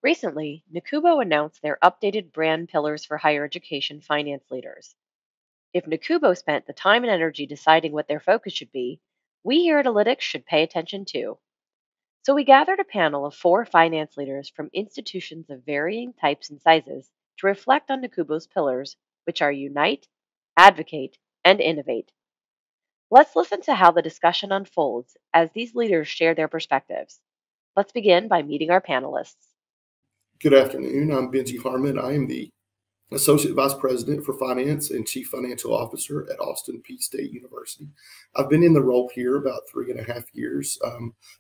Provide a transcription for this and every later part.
Recently, NACUBO announced their updated brand pillars for higher education finance leaders. If NACUBO spent the time and energy deciding what their focus should be, we here at Analytics should pay attention too. So we gathered a panel of 4 finance leaders from institutions of varying types and sizes to reflect on NACUBO's pillars, which are Unite, Advocate, and Innovate. Let's listen to how the discussion unfolds as these leaders share their perspectives. Let's begin by meeting our panelists. Good afternoon. I'm Benji Harmon. I am the Associate Vice President for Finance and Chief Financial Officer at Austin Peay State University. I've been in the role here about 3.5 years.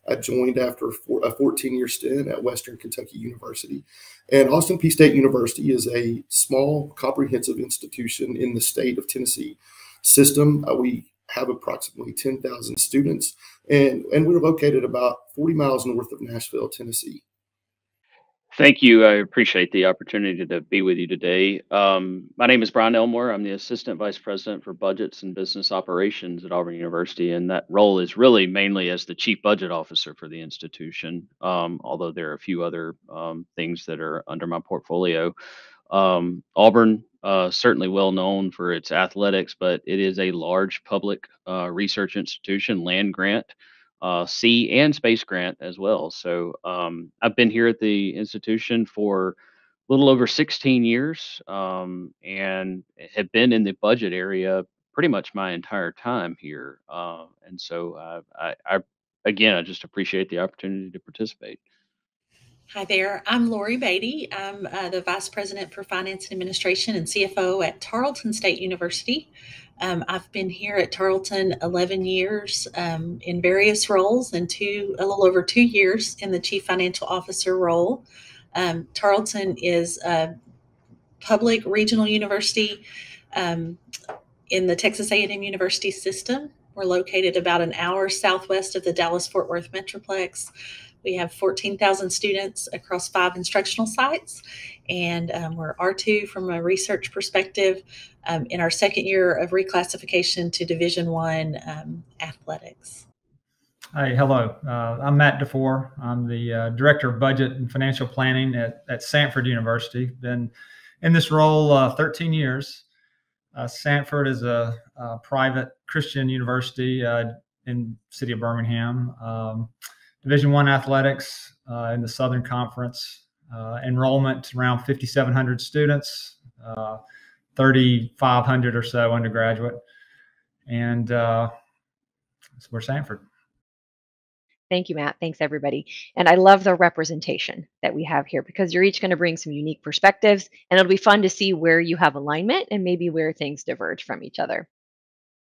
I joined after a 14-year stint at Western Kentucky University. And Austin Peay State University is a small, comprehensive institution in the state of Tennessee system. We have approximately 10,000 students, and we're located about 40 miles north of Nashville, Tennessee. Thank you. I appreciate the opportunity to be with you today. My name is Brian Elmore. I'm the Assistant Vice President for Budgets and Business Operations at Auburn University, and that role is really mainly as the Chief Budget Officer for the institution, although there are a few other things that are under my portfolio. Auburn, certainly well known for its athletics, but it is a large public research institution, land grant, sea and space grant as well. So I've been here at the institution for a little over 16 years and have been in the budget area pretty much my entire time here. And so again, I just appreciate the opportunity to participate. Hi there, I'm Lori Beatty. I'm the Vice President for Finance and Administration and CFO at Tarleton State University. I've been here at Tarleton 11 years in various roles and a little over 2 years in the Chief Financial Officer role. Tarleton is a public regional university in the Texas A&M University system. We're located about an hour southwest of the Dallas-Fort Worth Metroplex. We have 14,000 students across 5 instructional sites, and we're R2 from a research perspective in our 2nd year of reclassification to Division I athletics. Hi, hello. I'm Matt DeFore. I'm the Director of Budget and Financial Planning at Samford University. Been in this role 13 years. Samford is a private Christian university in the city of Birmingham. Division I athletics in the Southern Conference. Enrollment around 5,700 students, 3,500 or so undergraduate. And we're Samford. Thank you, Matt. Thanks, everybody. And I love the representation that we have here because you're each going to bring some unique perspectives, and it'll be fun to see where you have alignment and maybe where things diverge from each other.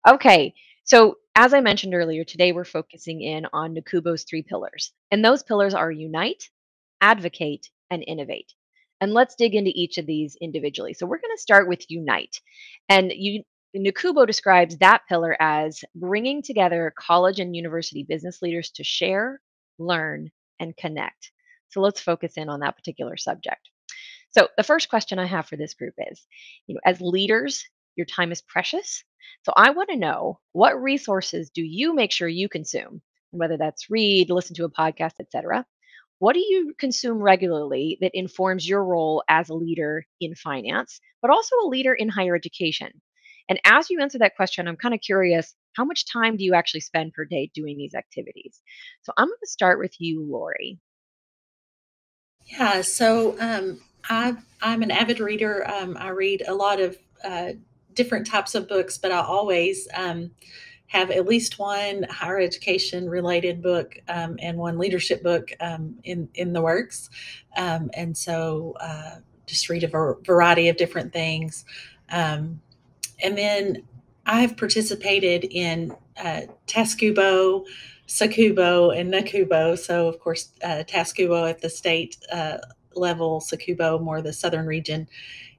Okay, so as I mentioned earlier, today we're focusing in on NACUBO's 3 pillars, and those pillars are Unite, Advocate, and Innovate. And let's dig into each of these individually. So we're going to start with Unite. And NACUBO describes that pillar as bringing together college and university business leaders to share, learn, and connect. So let's focus in on that particular subject. So the first question I have for this group is, as leaders, your time is precious. So I want to know, what resources do you make sure you consume, whether that's read, listen to a podcast, etc. What do you consume regularly that informs your role as a leader in finance, but also a leader in higher education? And as you answer that question, I'm kind of curious, how much time do you actually spend per day doing these activities? So I'm going to start with you, Lori. Yeah, so I'm an avid reader. I read a lot of different types of books, but I always have at least one higher education related book and one leadership book in the works. And so just read a variety of different things. And then I've participated in TASCUBO, SACUBO, and NACUBO. So, of course, TASCUBO at the state level, SACUBO more the southern region,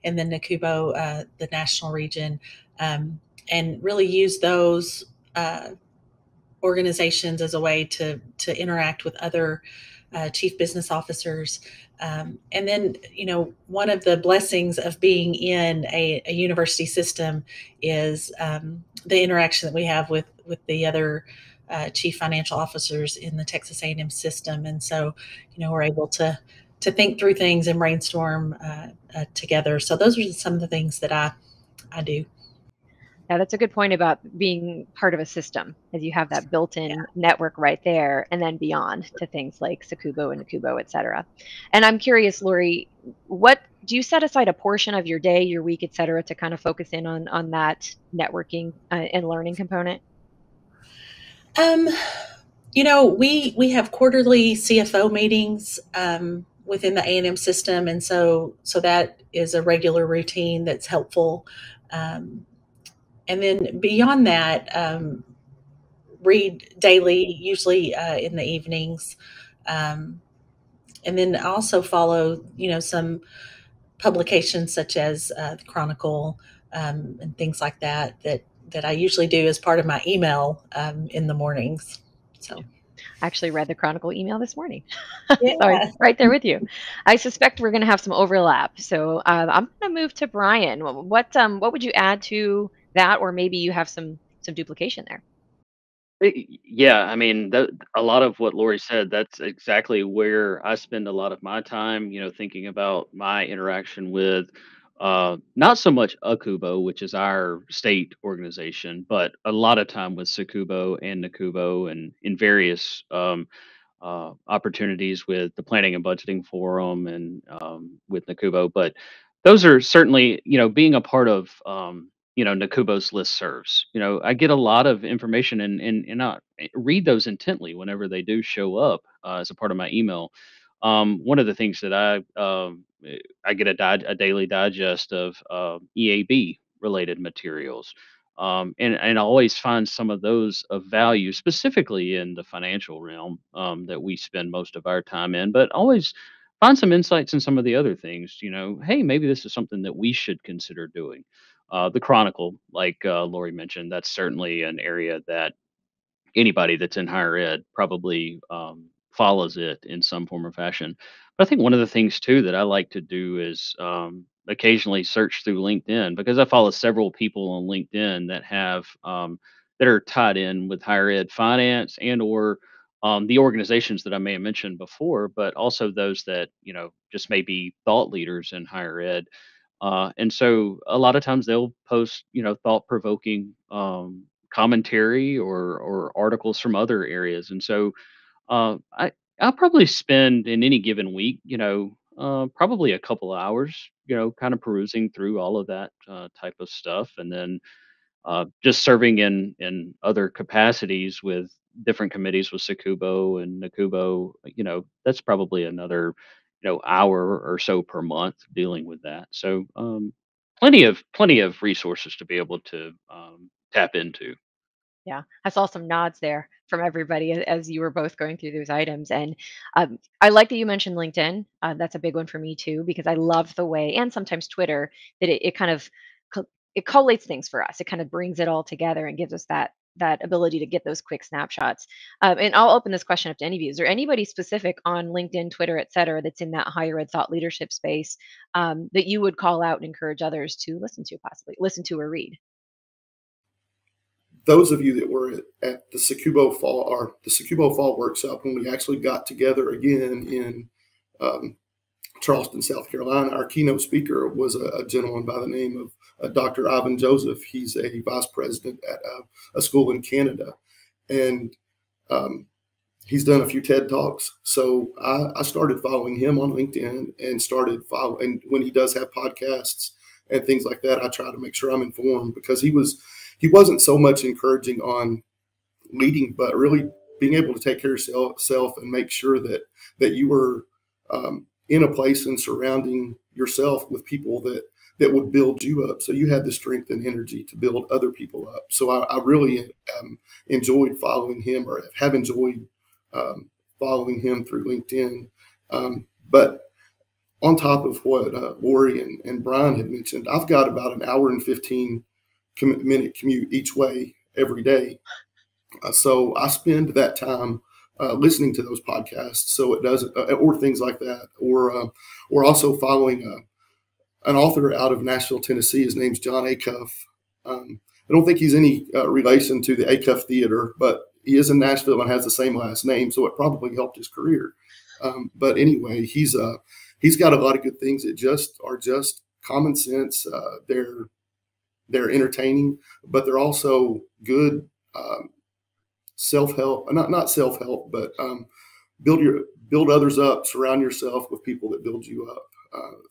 and then NACUBO, the national region, and really use those organizations as a way to interact with other chief business officers. And then, one of the blessings of being in a university system is the interaction that we have with the other chief financial officers in the Texas A&M system. And so, we're able to think through things and brainstorm together. So those are some of the things that I do. Yeah, that's a good point about being part of a system, as you have that built-in network right there, and then beyond to things like NACUBO and NACUBO, et cetera. And I'm curious, Lori, what do you set aside a portion of your day, your week, et cetera, to kind of focus in on that networking and learning component? We have quarterly CFO meetings within the A&M system, and so that is a regular routine that's helpful. And then beyond that, read daily, usually in the evenings. And then I also follow, some publications such as the Chronicle and things like that I usually do as part of my email in the mornings. So I actually read the Chronicle email this morning. yeah. So I'm right there with you. I suspect we're going to have some overlap. So I'm going to move to Brian. What would you add to that, or maybe you have some duplication there? Yeah, I mean, a lot of what Lori said, that's exactly where I spend a lot of my time, thinking about my interaction with not so much ACUBO, which is our state organization, but a lot of time with SACUBO and NACUBO and in various opportunities with the Planning and Budgeting Forum and with NACUBO. But those are certainly, being a part of, NACUBO's listservs. I get a lot of information and I read those intently whenever they do show up as a part of my email. One of the things that I get a daily digest of EAB related materials. And I always find some of those of value, specifically in the financial realm that we spend most of our time in, but always find some insights in some of the other things. Hey, maybe this is something that we should consider doing. The Chronicle, like Lori mentioned, that's certainly an area that anybody that's in higher ed probably follows it in some form or fashion. But I think one of the things too that I like to do is occasionally search through LinkedIn, because I follow several people on LinkedIn that have that are tied in with higher ed finance and or the organizations that I may have mentioned before, but also those that just may be thought leaders in higher ed. And so a lot of times they'll post, thought provoking commentary or articles from other areas. And so I'll probably spend in any given week, probably a couple hours, kind of perusing through all of that type of stuff, and then just serving in other capacities with different committees with SACUBO and NACUBO. That's probably another hour or so per month dealing with that. So plenty of resources to be able to tap into. Yeah, I saw some nods there from everybody as you were both going through those items. And I like that you mentioned LinkedIn. That's a big one for me too, because I love the way, and sometimes Twitter, that it kind of it collates things for us. It kind of brings it all together and gives us that ability to get those quick snapshots. And I'll open this question up to any of you. Is there anybody specific on LinkedIn, Twitter, et cetera, that's in that higher ed thought leadership space that you would call out and encourage others to possibly listen to or read? Those of you that were at the SACUBO Fall Workshop, when we actually got together again in Charleston, South Carolina, our keynote speaker was a gentleman by the name of Dr. Ivan Joseph. He's a vice president at a school in Canada, and he's done a few TED Talks. So I started following him on LinkedIn and started following. And when he does have podcasts and things like that, I try to make sure I'm informed, because he wasn't so much encouraging on leading, but really being able to take care of yourself and make sure that you were in a place and surrounding yourself with people that would build you up, so you had the strength and energy to build other people up. So I really enjoyed following him, or have enjoyed following him through LinkedIn. But on top of what Lori and Brian had mentioned, I've got about an hour and 15-minute commute each way every day. So I spend that time listening to those podcasts, so it doesn't, or things like that, or also following an author out of Nashville, Tennessee. His name's John Acuff. I don't think he's any relation to the Acuff Theater, but he is in Nashville and has the same last name, so it probably helped his career. But anyway, he's got a lot of good things that just are just common sense. They're entertaining, but they're also good self help. Not self help, but build others up. Surround yourself with people that build you up.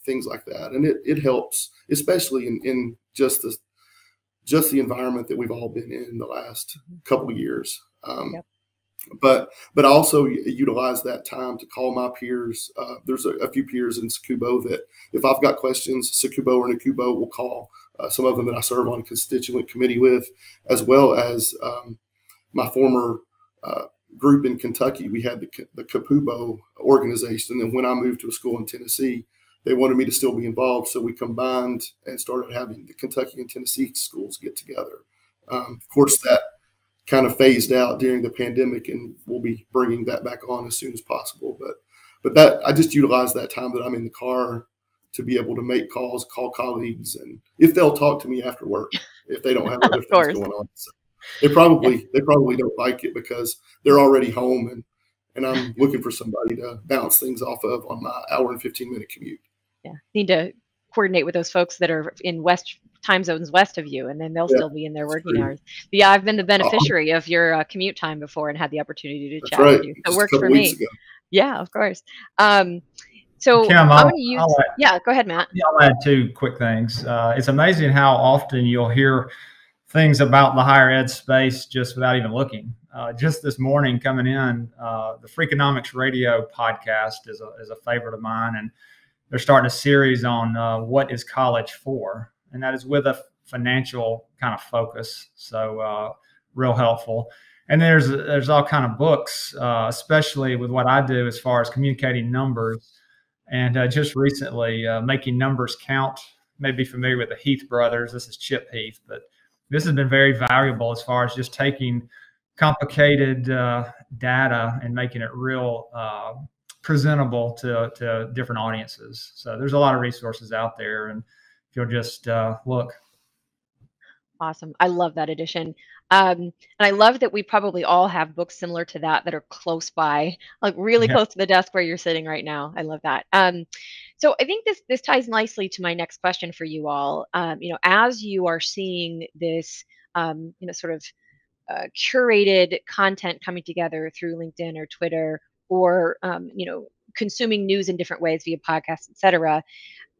Things like that, and it helps, especially in just the environment that we've all been in the last couple of years. Yep. But I also utilize that time to call my peers. There's a few peers in NACUBO that if I've got questions, NACUBO or NACUBO will call. Some of them that I serve on a constituent committee with, as well as my former group in Kentucky. We had the CAPUBO organization, and when I moved to a school in Tennessee, they wanted me to still be involved, so we combined and started having the Kentucky and Tennessee schools get together. Of course, that kind of phased out during the pandemic, and we'll be bringing that back on as soon as possible. But that I just utilize that time that I'm in the car to be able to make calls, call colleagues, and if they'll talk to me after work, if they don't have other Of things course. going on. So they probably don't like it because they're already home, and I'm looking for somebody to bounce things off of on my hour and 15-minute commute. Yeah. Need to coordinate with those folks that are in time zones west of you, and then they'll Yeah, still be in their that's working true. hours. But yeah, I've been the Oh, beneficiary of your commute time before and had the opportunity to that's chat with right. you. So it Just a works couple for weeks me. ago. Yeah, of course. So Kim, I'm going to use, yeah, go ahead, Matt. I'll add two quick things. It's amazing how often you'll hear things about the higher ed space just without even looking. Just this morning coming in, the Freakonomics Radio podcast is a favorite of mine, and they're starting a series on what is college for, and that is with a financial kind of focus. So real helpful. And there's all kind of books, especially with what I do as far as communicating numbers. And just recently, Making Numbers Count. May be familiar with the Heath brothers. This is Chip Heath, but this has been very valuable as far as just taking complicated data and making it real presentable to different audiences. So there's a lot of resources out there, and if you'll just look. Awesome. I love that addition. And I love that we probably all have books similar to that are close by, like really Yeah. close to the desk where you're sitting right now. I love that. So I think this ties nicely to my next question for you all. As you are seeing this, sort of curated content coming together through LinkedIn or Twitter, or consuming news in different ways via podcasts, et cetera,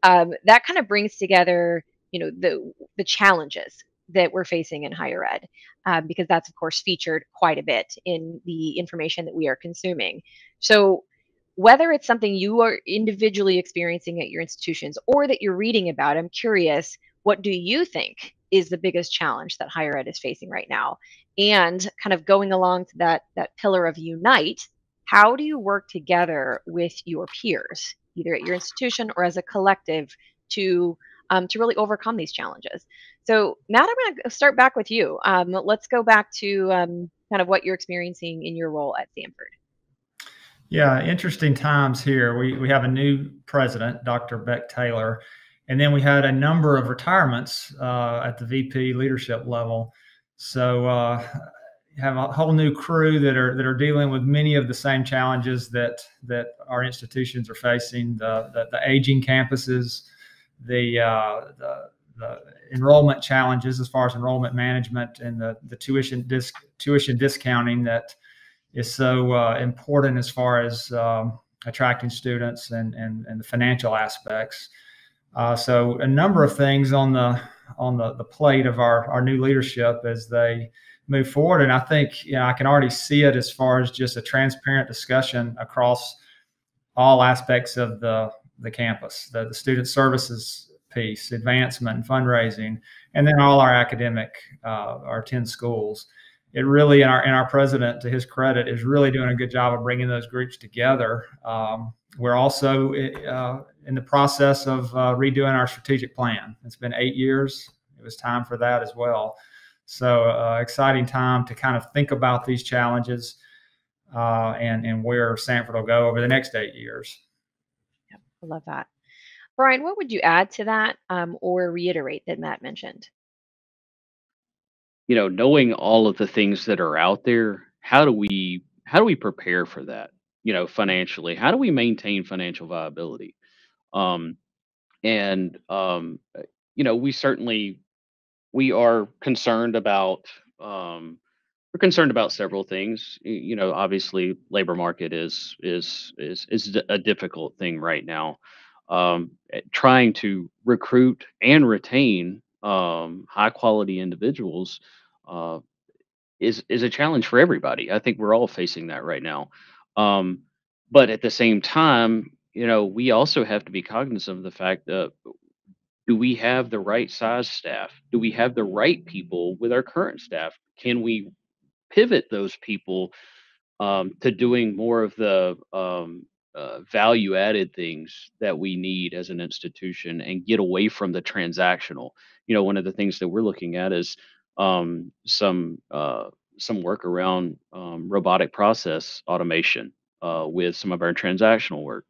that kind of brings together, the challenges that we're facing in higher ed, because that's of course featured quite a bit in the information that we are consuming. So whether it's something you are individually experiencing at your institutions or that you're reading about, I'm curious, what do you think is the biggest challenge that higher ed is facing right now? And kind of going along to that pillar of unite, how do you work together with your peers, either at your institution or as a collective, to really overcome these challenges? So, Matt, I'm going to start back with you. Let's go back to kind of what you're experiencing in your role at Stanford. Yeah, interesting times here. We have a new president, Dr. Beck Taylor, and then we had a number of retirements at the VP leadership level. So you have a whole new crew that are dealing with many of the same challenges that our institutions are facing: the aging campuses, the enrollment challenges as far as enrollment management, and the tuition discounting that is so important as far as attracting students and the financial aspects. So a number of things on the plate of our new leadership as they move forward. And I think I can already see it as far as just a transparent discussion across all aspects of the campus, the student services piece, advancement and fundraising, and then all our academic, our 10 schools. It really, and our president, to his credit, is really doing a good job of bringing those groups together. We're also in the process of redoing our strategic plan. It's been 8 years. It was time for that as well. So exciting time to kind of think about these challenges and where Sanford will go over the next 8 years. Yep, I love that. Brian, what would you add to that, or reiterate that Matt mentioned? Knowing all of the things that are out there, how do we prepare for that? financially? How do we maintain financial viability? Um, and we are concerned about several things. Obviously, labor market is a difficult thing right now. Trying to recruit and retain high quality individuals uh, is a challenge for everybody. I think we're all facing that right now. Um, but at the same time, we also have to be cognizant of the fact that, do we have the right size staff? Do we have the right people with our current staff? Can we pivot those people to doing more of the value added things that we need as an institution and get away from the transactional? One of the things that we're looking at is um, some uh, some work around robotic process automation with some of our transactional work.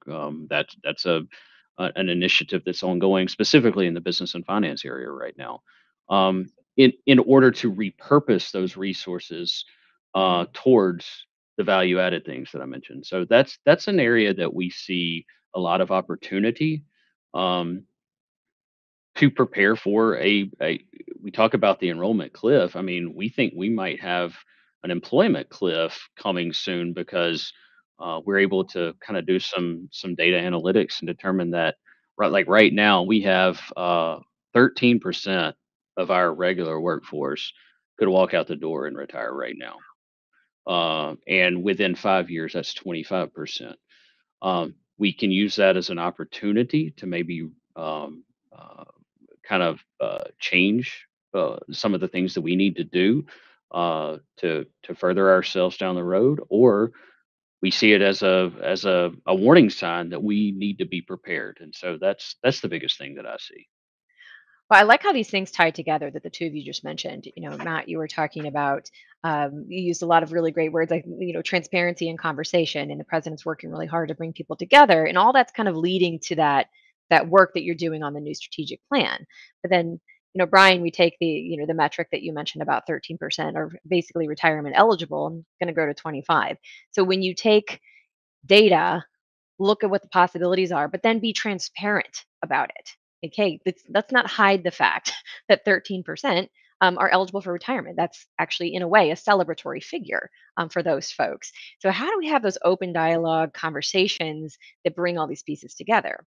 That's an initiative that's ongoing specifically in the business and finance area right now. In order to repurpose those resources towards the value added things that I mentioned. So that's an area that we see a lot of opportunity um, to prepare for a. We talk about the enrollment cliff. I mean, we think we might have an employment cliff coming soon because we're able to kind of do some data analytics and determine that right now we have 13% of our regular workforce could walk out the door and retire right now. And within 5 years, that's 25%. We can use that as an opportunity to maybe um, uh, kind of change some of the things that we need to do to further ourselves down the road, or we see it as a warning sign that we need to be prepared. And so that's the biggest thing that I see. Well, I like how these things tie together that the two of you just mentioned. Matt, you were talking about, you used a lot of really great words like, transparency and conversation, and the president's working really hard to bring people together, and all that's kind of leading to that work that you're doing on the new strategic plan. But then, Brian, we take the metric that you mentioned about 13% are basically retirement eligible and going to go to 25. So when you take data, look at what the possibilities are, but then be transparent about it. Okay, let's not hide the fact that 13% are eligible for retirement. That's actually, in a way, a celebratory figure for those folks. So, how do we have those open dialogue conversations that bring all these pieces together?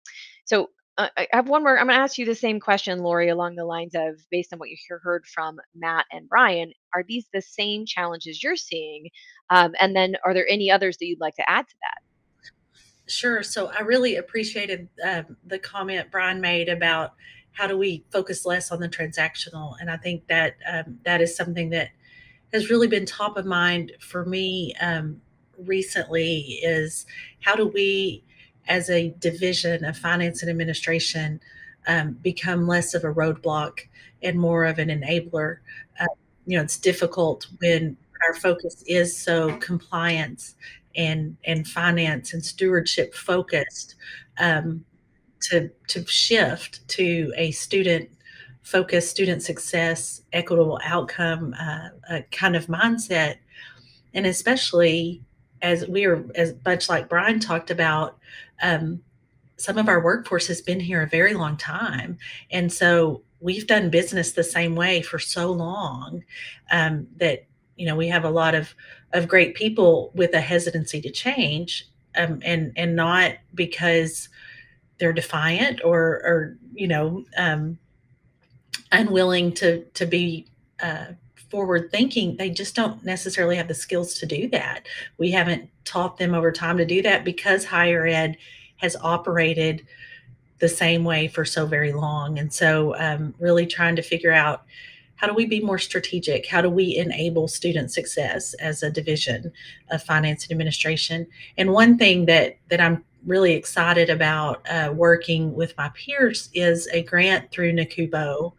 So, I have one more. I'm going to ask you the same question, Lori, along the lines of, based on what you heard from Matt and Brian, are these the same challenges you're seeing? And then, are there any others that you'd like to add to that? Sure. So I really appreciated the comment Brian made about how do we focus less on the transactional, and I think that that is something that has really been top of mind for me recently. Is how do we, as a division of finance and administration, become less of a roadblock and more of an enabler? Uh, it's difficult when our focus is so compliance and finance and stewardship focused, um, to shift to a student focused, student success, equitable outcome kind of mindset. And especially as we are, as much like Brian talked about, um, some of our workforce has been here a very long time. And so we've done business the same way for so long, that, we have a lot of great people with a hesitancy to change, and not because they're defiant or unwilling to be forward thinking. They just don't necessarily have the skills to do that. We haven't taught them over time to do that because higher ed has operated the same way for so very long. And so, really trying to figure out, how do we be more strategic? How do we enable student success as a division of finance and administration? And one thing that I'm really excited about working with my peers is a grant through NACUBO,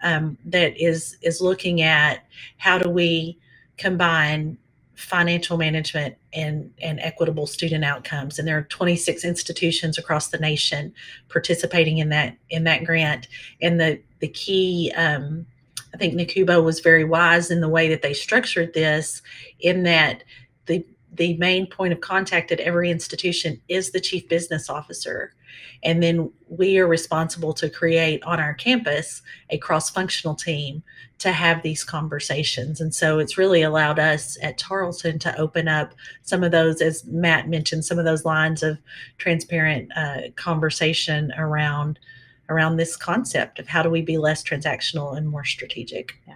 that is looking at how do we combine financial management and equitable student outcomes. And there are 26 institutions across the nation participating in that grant. And the key, I think NACUBO was very wise in the way that they structured this, in that the main point of contact at every institution is the chief business officer. And then we are responsible to create on our campus a cross-functional team to have these conversations. And so it's really allowed us at Tarleton to open up some of those, as Matt mentioned, some of those lines of transparent conversation around this concept of how do we be less transactional and more strategic. Yeah.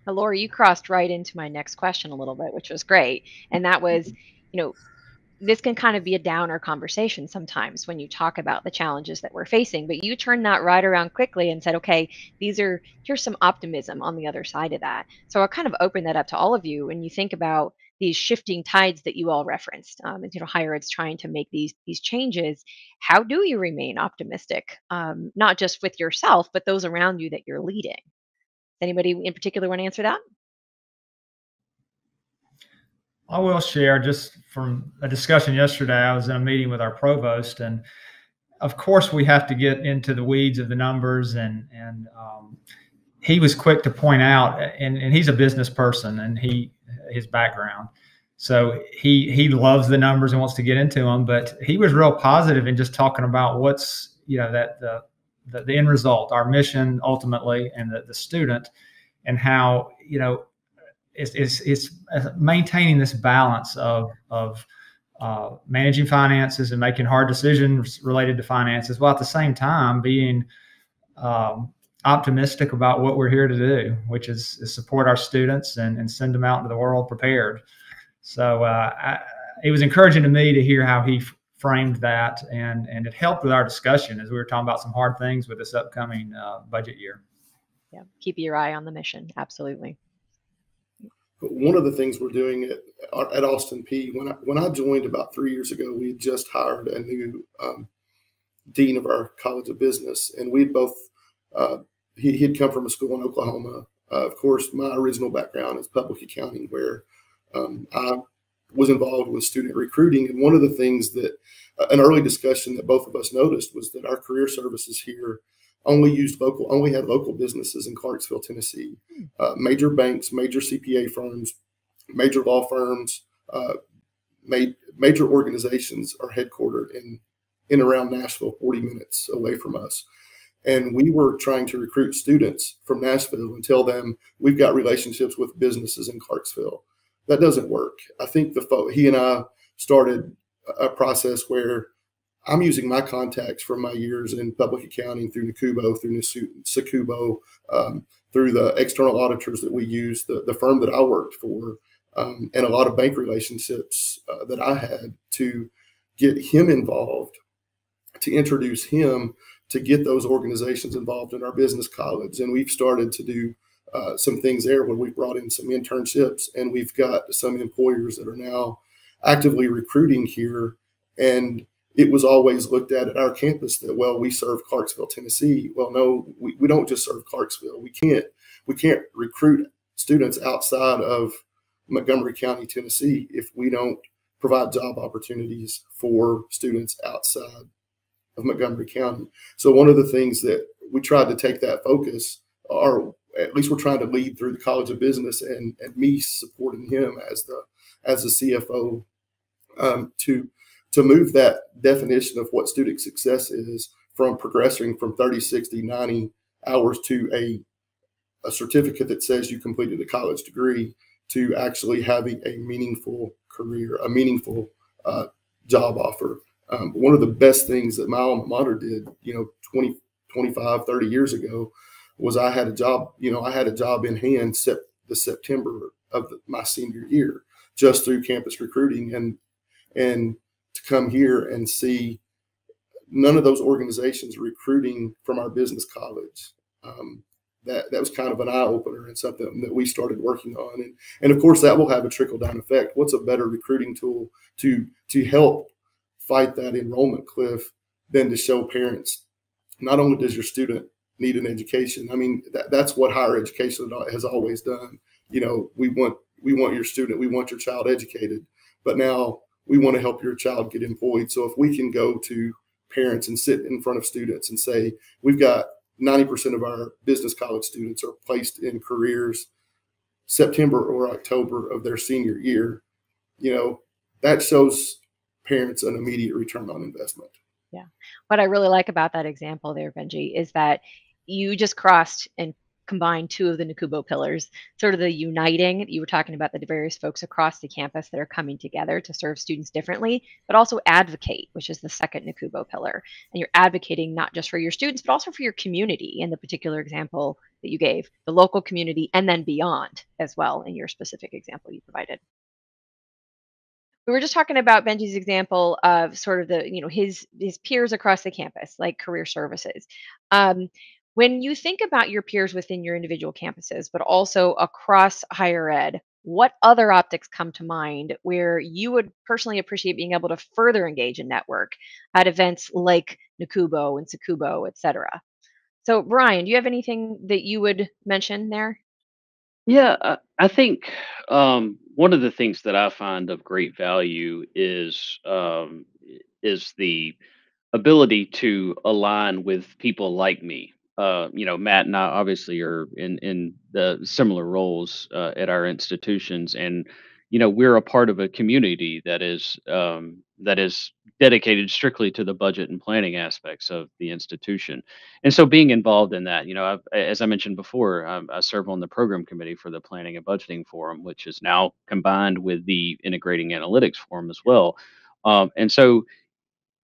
Now, Lori, you crossed right into my next question a little bit, which was great. And that was, this can kind of be a downer conversation sometimes when you talk about the challenges that we're facing, but you turned that right around quickly and said, okay, here's some optimism on the other side of that. So I'll kind of open that up to all of you. When you think about these shifting tides that you all referenced, higher ed's trying to make these changes, how do you remain optimistic? Not just with yourself, but those around you that you're leading. Anybody in particular want to answer that? I will share just from a discussion yesterday. I was in a meeting with our provost, and of course we have to get into the weeds of the numbers, and he was quick to point out, and he's a business person, and his background, so he loves the numbers and wants to get into them, but he was real positive in just talking about what's that the end result, our mission ultimately, and the student, and how it's maintaining this balance of managing finances and making hard decisions related to finances, while at the same time being optimistic about what we're here to do, which is support our students and send them out into the world prepared. So it was encouraging to me to hear how he framed that, and it helped with our discussion as we were talking about some hard things with this upcoming budget year. Yeah, keep your eye on the mission. Absolutely. One of the things we're doing at Austin P, when I joined about 3 years ago, we had just hired a new dean of our College of Business, and we'd both he had come from a school in Oklahoma. Of course, my original background is public accounting, where I was involved with student recruiting. And one of the things that an early discussion that both of us noticed was that our career services here only had local businesses in Clarksville, Tennessee. Major banks, major CPA firms, major law firms, major organizations are headquartered in around Nashville, 40 minutes away from us. And we were trying to recruit students from Nashville and tell them we've got relationships with businesses in Clarksville. That doesn't work. I think he and I started a process where I'm using my contacts from my years in public accounting through NACUBO, through NACUBO, through the external auditors that we use, the firm that I worked for, and a lot of bank relationships that I had, to get him involved, to introduce him, to get those organizations involved in our business college. And we've started to do some things there where we've brought in some internships, and we've got some employers that are now actively recruiting here. And it was always looked at our campus that, well, we serve Clarksville, Tennessee. Well, no, we don't just serve Clarksville. We can't recruit students outside of Montgomery County, Tennessee, if we don't provide job opportunities for students outside of Montgomery County. So one of the things that we tried to take that focus, or at least we're trying to lead through the College of Business, and me supporting him as the CFO, to move that definition of what student success is from progressing from 30, 60, 90 hours to a certificate that says you completed a college degree, to actually having a meaningful career, a meaningful job offer. One of the best things that my alma mater did, 20, 25, 30 years ago, was I had a job in hand the September of my senior year, just through campus recruiting, and to come here and see none of those organizations recruiting from our business college. That was kind of an eye opener, and something that we started working on. And of course that will have a trickle down effect. What's a better recruiting tool to help fight that enrollment cliff than to show parents, not only does your student need an education, I mean, that's what higher education has always done. We want your student, we want your child educated, but now we want to help your child get employed. So if we can go to parents and sit in front of students and say, we've got 90% of our business college students are placed in careers September or October of their senior year, that shows parents an immediate return on investment. Yeah. What I really like about that example there, Benji, is that you just crossed and combined two of the NACUBO pillars, sort of the uniting. You were talking about the various folks across the campus that are coming together to serve students differently, but also advocate, which is the second NACUBO pillar. And you're advocating not just for your students, but also for your community in the particular example that you gave, the local community, and then beyond as well in your specific example you provided. We were just talking about Benji's example of sort of the, his peers across the campus, like career services. Um, when you think about your peers within your individual campuses, but also across higher ed, what other optics come to mind where you would personally appreciate being able to further engage and network at events like NACUBO and SACUBO, et cetera? So, Brian, do you have anything that you would mention there? Yeah, I think one of the things that I find of great value is the ability to align with people like me. Matt and I obviously are in the similar roles at our institutions, and we're a part of a community that is dedicated strictly to the budget and planning aspects of the institution. And so, being involved in that, as I mentioned before, I serve on the program committee for the Planning and Budgeting Forum, which is now combined with the Integrating Analytics Forum as well. And so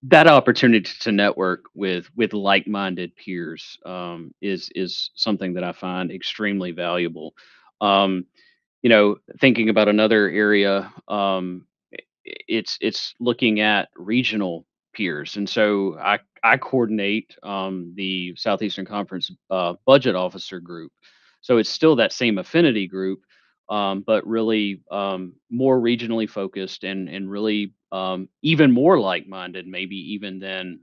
that opportunity to network with like-minded peers is something that I find extremely valuable. Um, Thinking about another area, it's looking at regional peers, and so I coordinate the Southeastern Conference budget officer group. So it's still that same affinity group, but really more regionally focused and really even more like-minded, maybe even than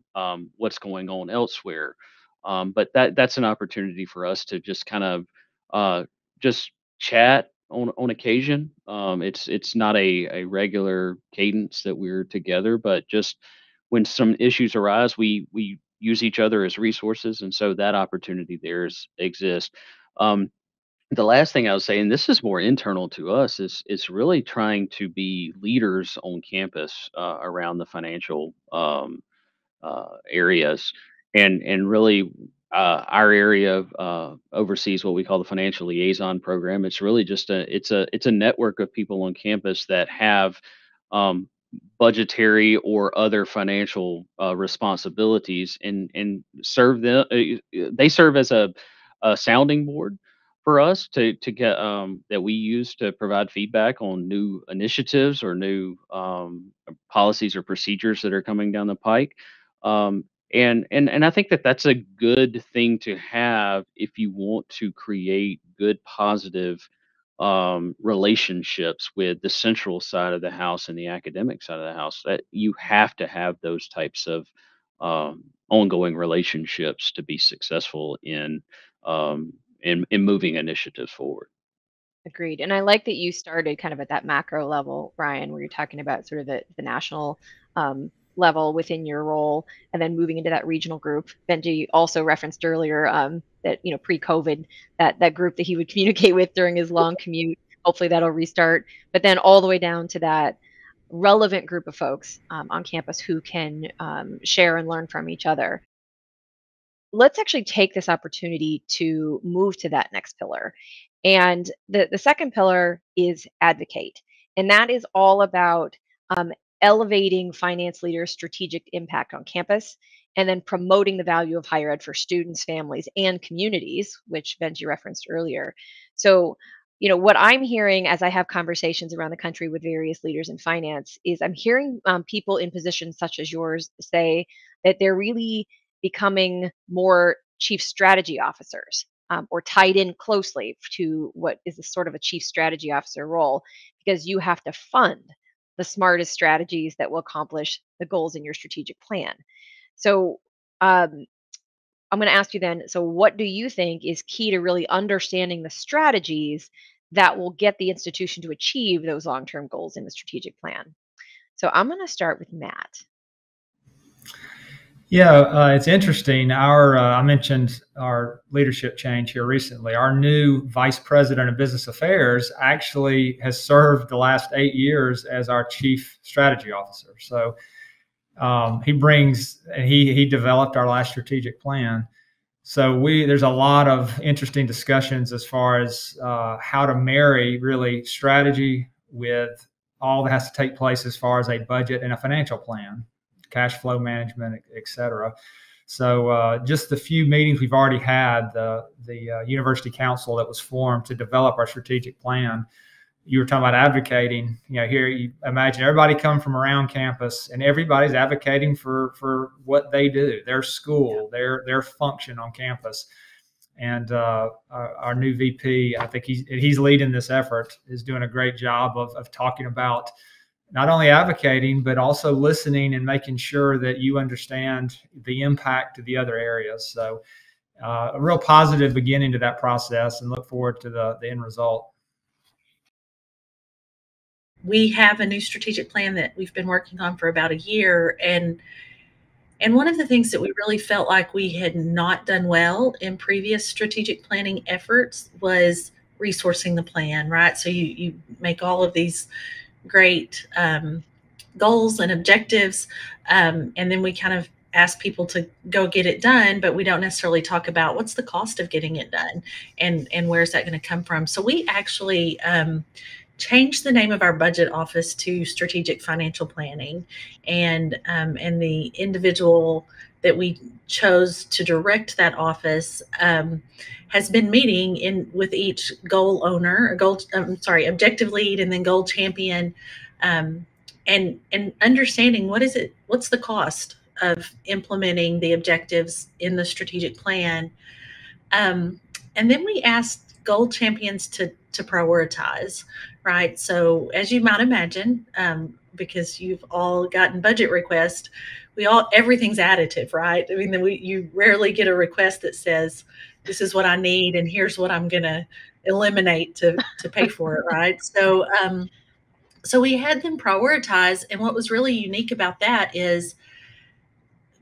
what's going on elsewhere. But that's an opportunity for us to just kind of just chat on occasion. It's not a regular cadence that we're together, but just when some issues arise, we use each other as resources, and so that opportunity exists. Um, the last thing I would say, and this is more internal to us, is really trying to be leaders on campus around the financial areas, and really our area oversees what we call the financial liaison program. It's really just a network of people on campus that have um, budgetary or other financial responsibilities, and serve them. They serve as a sounding board for us to get that we use to provide feedback on new initiatives or new policies or procedures that are coming down the pike. And I think that that's a good thing to have if you want to create good, positive relationships with the central side of the house and the academic side of the house. That you have to have those types of ongoing relationships to be successful in moving initiatives forward. Agreed. And I like that you started kind of at that macro level, Brian, where you're talking about sort of the national level within your role and then moving into that regional group. Benji also referenced earlier that, pre-COVID, that group that he would communicate with during his long commute. Hopefully that'll restart. But then all the way down to that relevant group of folks on campus who can share and learn from each other. Let's actually take this opportunity to move to that next pillar. And the second pillar is advocate. And that is all about elevating finance leaders' strategic impact on campus and then promoting the value of higher ed for students, families, and communities, which Benji referenced earlier. So, what I'm hearing as I have conversations around the country with various leaders in finance is I'm hearing people in positions such as yours say that they're really becoming more chief strategy officers or tied in closely to what is a sort of a chief strategy officer role because you have to fund the smartest strategies that will accomplish the goals in your strategic plan. So um, I'm going to ask you then, so what do you think is key to really understanding the strategies that will get the institution to achieve those long-term goals in the strategic plan? So I'm going to start with Matt. Yeah, it's interesting. I mentioned our leadership change here recently. Our new vice president of business affairs actually has served the last 8 years as our chief strategy officer. So he developed our last strategic plan. So there's a lot of interesting discussions as far as how to marry really strategy with all that has to take place as far as a budget and a financial plan, cash flow management, et cetera. So just the few meetings we've already had, the university council that was formed to develop our strategic plan. You were talking about advocating. Here you imagine everybody come from around campus, and everybody's advocating for what they do, their school, their function on campus. And our new VP, I think he's leading this effort, is doing a great job of talking about not only advocating, but also listening and making sure that you understand the impact of the other areas. So a real positive beginning to that process, and look forward to the end result. We have a new strategic plan that we've been working on for about a year. And one of the things that we really felt like we had not done well in previous strategic planning efforts was resourcing the plan, right? So you make all of these great goals and objectives, and then we kind of ask people to go get it done, but we don't necessarily talk about what's the cost of getting it done, and where's that going to come from. So we actually changed the name of our budget office to Strategic Financial Planning, and the individual that we chose to direct that office has been meeting with each goal owner, objective lead, and then goal champion, and understanding what's the cost of implementing the objectives in the strategic plan, and then we asked goal champions to prioritize, right? So as you might imagine, because you've all gotten budget requests, everything's additive, right? I mean, you rarely get a request that says, this is what I need, and here's what I'm going to eliminate to pay for it, right? So we had them prioritize, and what was really unique about that is,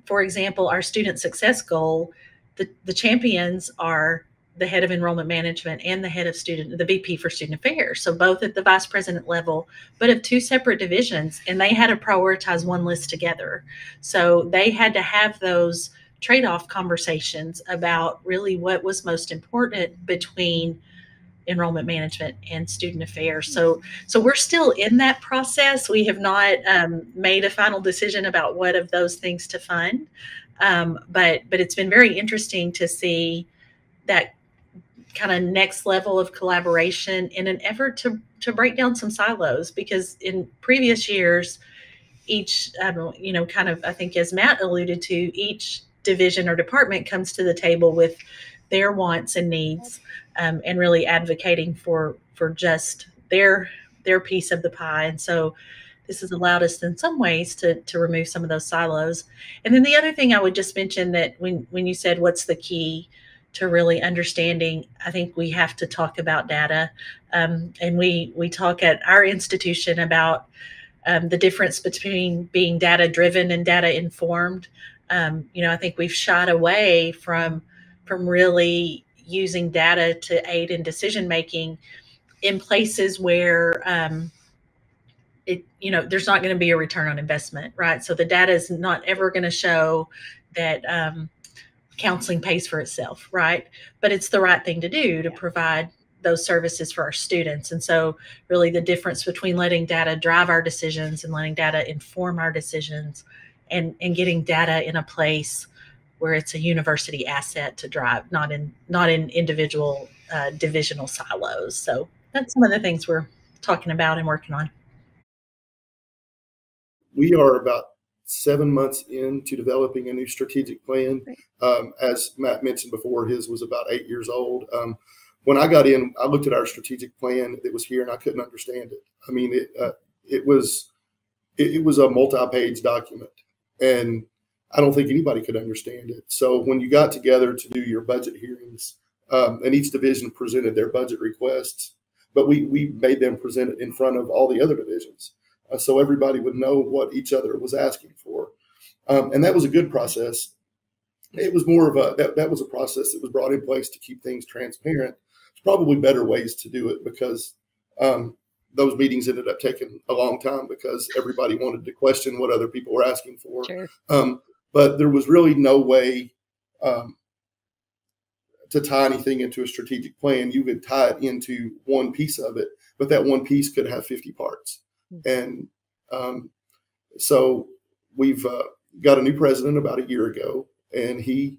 for example, our student success goal, the champions are the head of enrollment management and the VP for student affairs. So both at the vice president level, but of two separate divisions, and they had to prioritize one list together. So they had to have those trade-off conversations about really what was most important between enrollment management and student affairs. So we're still in that process. We have not made a final decision about what of those things to fund, but it's been very interesting to see that kind of next level of collaboration in an effort to break down some silos, because in previous years, each, I think as Matt alluded to, each division or department comes to the table with their wants and needs, and really advocating for just their piece of the pie. And so this has allowed us in some ways to remove some of those silos. And then the other thing I would just mention, that when you said what's the key to really understanding, I think we have to talk about data. And we talk at our institution about the difference between being data driven and data informed. I think we've shied away from really using data to aid in decision making in places where there's not going to be a return on investment, right? So the data is not ever going to show that counseling pays for itself, right? But it's the right thing to do to provide those services for our students. And so really the difference between letting data drive our decisions and letting data inform our decisions, and getting data in a place where it's a university asset to drive, not in individual divisional silos. So that's some of the things we're talking about and working on. We are about 7 months into developing a new strategic plan. As Matt mentioned before, his was about 8 years old. When I got in, I looked at our strategic plan that was here, and I couldn't understand it. I mean, it was a multi-page document, and I don't think anybody could understand it. So when you got together to do your budget hearings, and each division presented their budget requests, but we made them present it in front of all the other divisions, so everybody would know what each other was asking for. And that was a good process. It was more of that was a process that was brought in place to keep things transparent. There's probably better ways to do it because those meetings ended up taking a long time because everybody wanted to question what other people were asking for. Sure. But there was really no way um, to tie anything into a strategic plan. You could tie it into one piece of it, but that one piece could have 50 parts. And so we've got a new president about a year ago, and he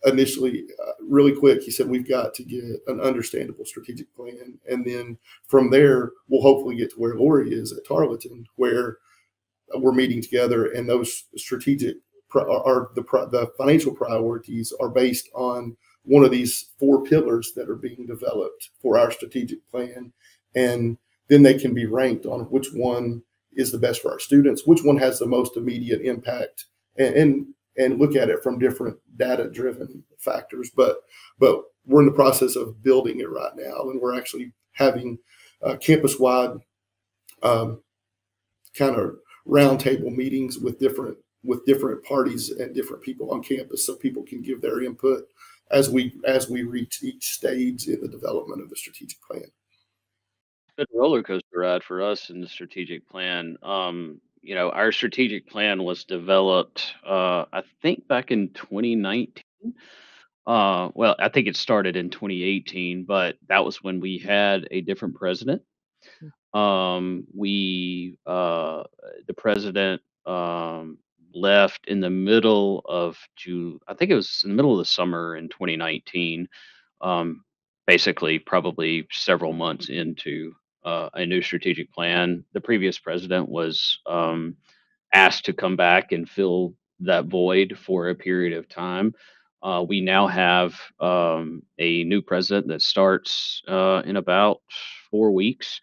initially, really quick, he said, we've got to get an understandable strategic plan. And then from there, we'll hopefully get to where Lori is at Tarleton, where we're meeting together, and those strategic the financial priorities are based on one of these four pillars that are being developed for our strategic plan. And then they can be ranked on which one is the best for our students, which one has the most immediate impact, and look at it from different data-driven factors. But we're in the process of building it right now, and we're actually having campus-wide kind of roundtable meetings with different parties and different people on campus, so people can give their input as we reach each stage in the development of the strategic plan. Been a roller coaster ride for us in the strategic plan. Our strategic plan was developed, I think, back in 2019. Well, I think it started in 2018, but that was when we had a different president. The president left in the middle of June. I think it was in the middle of the summer in 2019. Um, Basically, probably several months into a new strategic plan. The previous president was asked to come back and fill that void for a period of time. We now have a new president that starts in about 4 weeks.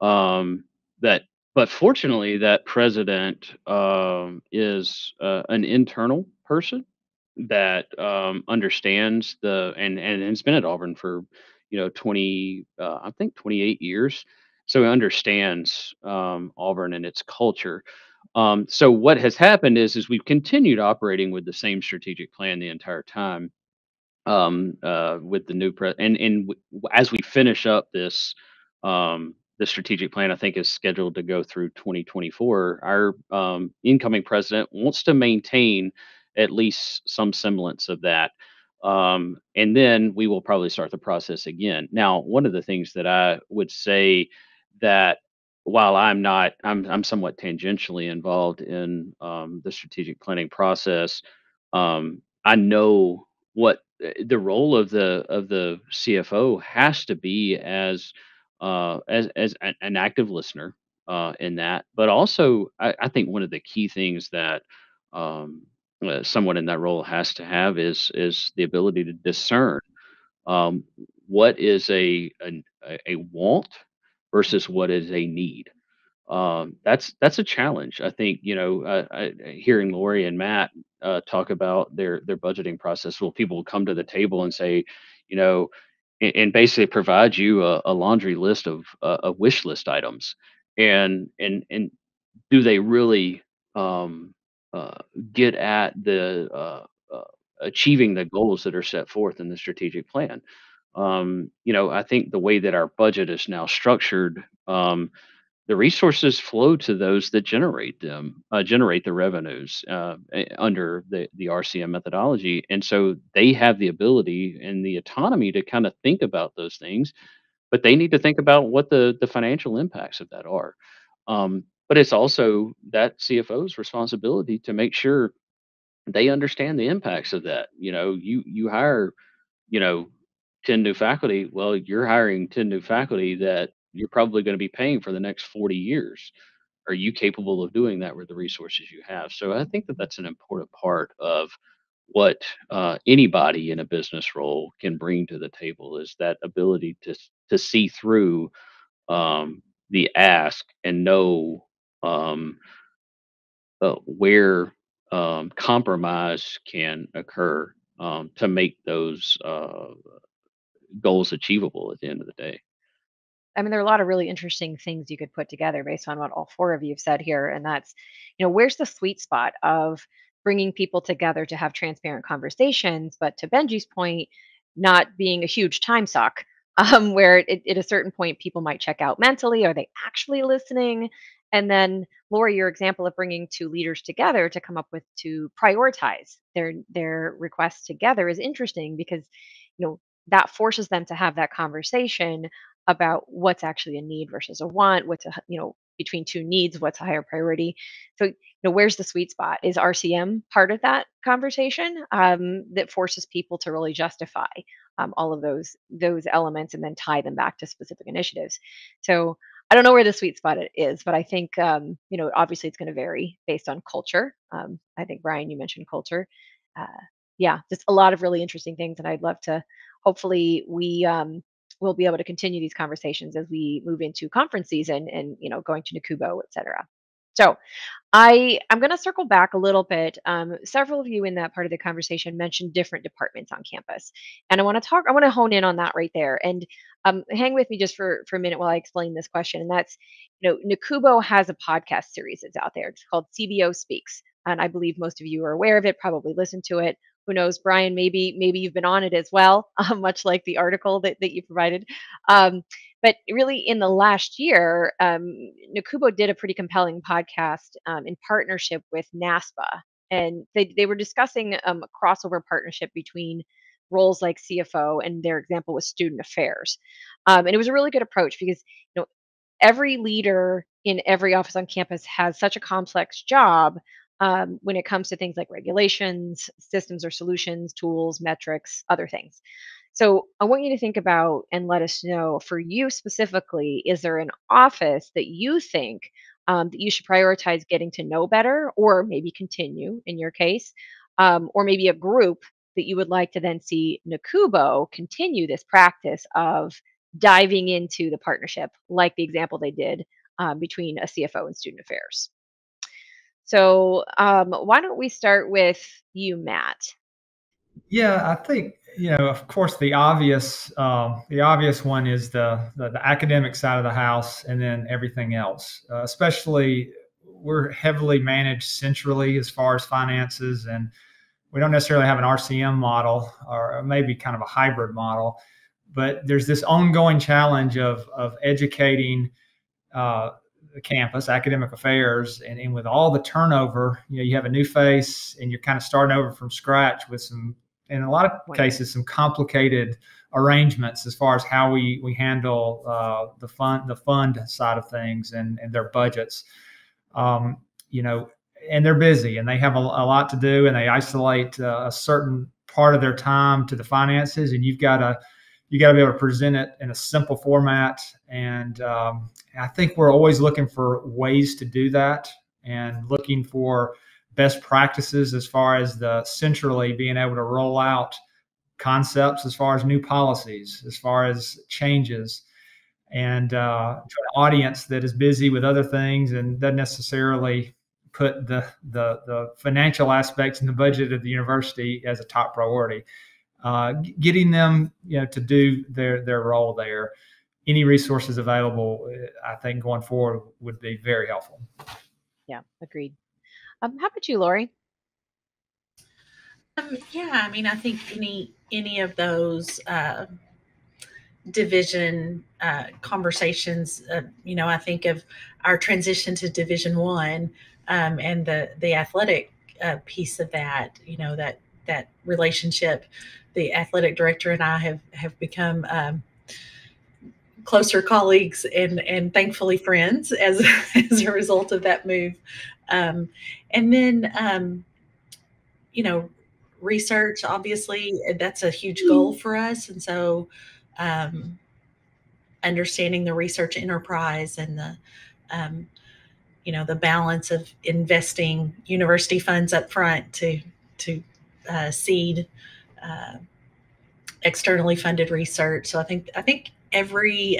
Um, that, but fortunately, that president is an internal person that understands and has been at Auburn for 20 I think 28 years, so he understands Auburn and its culture. So what has happened is we've continued operating with the same strategic plan the entire time, with the new as we finish up this, the strategic plan, I think is scheduled to go through 2024. Our incoming president wants to maintain at least some semblance of that. And then we will probably start the process again. Now, one of the things that I would say that while I'm somewhat tangentially involved in the strategic planning process, I know what the role of the CFO has to be as an active listener in that, but also I think one of the key things that someone in that role has to have is the ability to discern um, what is a want versus what is a need. That's a challenge. I think hearing Lori and Matt talk about their budgeting process. Well, people will come to the table and say, you know, and basically provide you a laundry list of wish list items, and do they really um, uh, get at the achieving the goals that are set forth in the strategic plan? I think the way that our budget is now structured. The resources flow to those that generate the revenues under the RCM methodology. And so they have the ability and the autonomy to kind of think about those things, but they need to think about what the financial impacts of that are. But it's also that CFO's responsibility to make sure they understand the impacts of that. You hire, you know, 10 new faculty. Well, you're hiring 10 new faculty that you're probably going to be paying for the next 40 years. Are you capable of doing that with the resources you have? So I think that that's an important part of what anybody in a business role can bring to the table is that ability to see through the ask and know um, where compromise can occur to make those goals achievable at the end of the day. I mean, there are a lot of really interesting things you could put together based on what all four of you have said here. And that's, where's the sweet spot of bringing people together to have transparent conversations, but to Benji's point, not being a huge time suck, where at a certain point people might check out mentally. Are they actually listening? And then Lori, your example of bringing two leaders together to come up with to prioritize their requests together is interesting because that forces them to have that conversation about what's actually a need versus a want, what's a between two needs, what's a higher priority. So where's the sweet spot? Is RCM part of that conversation that forces people to really justify all of those elements and then tie them back to specific initiatives? So I don't know where the sweet spot is, but I think obviously it's going to vary based on culture. I think Brian, you mentioned culture. Uh, yeah, just a lot of really interesting things, and I'd love to. Hopefully, we will be able to continue these conversations as we move into conference season and going to NACUBO, et cetera. So I'm going to circle back a little bit. Several of you in that part of the conversation mentioned different departments on campus, and I want to hone in on that right there. And hang with me just for a minute while I explain this question. And that's, NACUBO has a podcast series that's out there. It's called CBO Speaks, and I believe most of you are aware of it. Probably listened to it. Who knows, Brian? Maybe you've been on it as well, much like the article that you provided. But really, in the last year, NACUBO did a pretty compelling podcast in partnership with NASPA. And they were discussing a crossover partnership between roles like CFO, and their example was student affairs. And it was a really good approach because every leader in every office on campus has such a complex job when it comes to things like regulations, systems or solutions, tools, metrics, other things. So I want you to think about and let us know, for you specifically, is there an office that you think that you should prioritize getting to know better, or maybe continue in your case, or maybe a group that you would like to then see NACUBO continue this practice of diving into the partnership, like the example they did between a CFO and student affairs. So why don't we start with you, Matt? Yeah, I think, of course, the obvious one is the academic side of the house, and then everything else. Especially, we're heavily managed centrally as far as finances, and we don't necessarily have an RCM model, or maybe kind of a hybrid model. But there's this ongoing challenge of educating the campus, academic affairs, and with all the turnover, you have a new face, and you're kind of starting over from scratch with some, in a lot of cases, some complicated arrangements as far as how we handle the fund side of things and their budgets. And they're busy, and they have a lot to do, and they isolate a certain part of their time to the finances, and you got to be able to present it in a simple format. And I think we're always looking for ways to do that, and looking for best practices as far as the centrally being able to roll out concepts, as far as new policies, as far as changes, and to an audience that is busy with other things and doesn't necessarily put the financial aspects in the budget of the university as a top priority. Getting them, to do their role there. Any resources available, I think, going forward would be very helpful. Yeah, agreed. How about you, Lori? Yeah, I mean, I think any of those division conversations, I think of our transition to Division I, and the athletic piece of that, that relationship. The athletic director and I have become closer colleagues and thankfully friends as a result of that move. And then, research, obviously, that's a huge goal for us. And so understanding the research enterprise and the balance of investing university funds up front to seed externally funded research. So I think every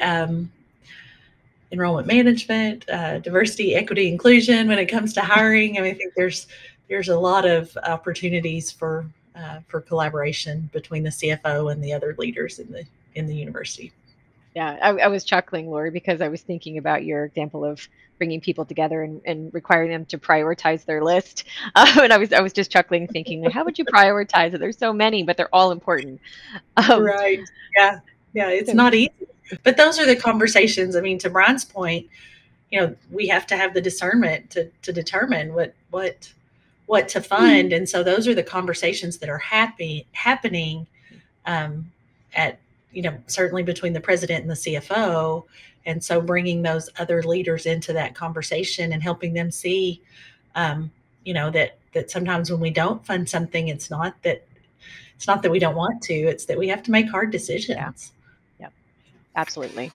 enrollment management, diversity, equity, inclusion, when it comes to hiring, I think there's a lot of opportunities for collaboration between the CFO and the other leaders in the university. Yeah, I was chuckling, Lori, because I was thinking about your example of bringing people together and requiring them to prioritize their list. And I was just chuckling, thinking, like, how would you prioritize it? There's so many, but they're all important. Um, Right. Yeah. Yeah. It's so not easy. But those are the conversations. I mean, to Brian's point, we have to have the discernment to determine what to fund. And so those are the conversations that are happening um, at, certainly between the president and the CFO. And so bringing those other leaders into that conversation and helping them see, um, that sometimes when we don't fund something, it's not that we don't want to, it's that we have to make hard yeah, decisions. yep, absolutely.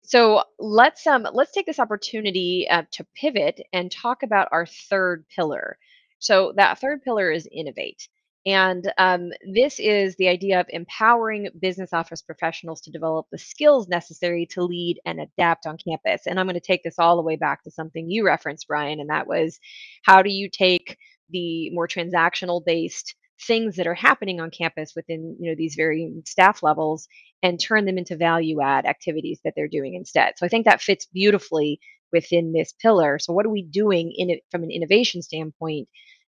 So let's take this opportunity to pivot and talk about our third pillar. So that third pillar is innovate, and this is the idea of empowering business office professionals to develop the skills necessary to lead and adapt on campus. And I'm going to take this all the way back to something you referenced, Brian, and that was how do you take the more transactional based things that are happening on campus within these very staff levels and turn them into value add activities that they're doing instead. So I think that fits beautifully within this pillar. So what are we doing in it from an innovation standpoint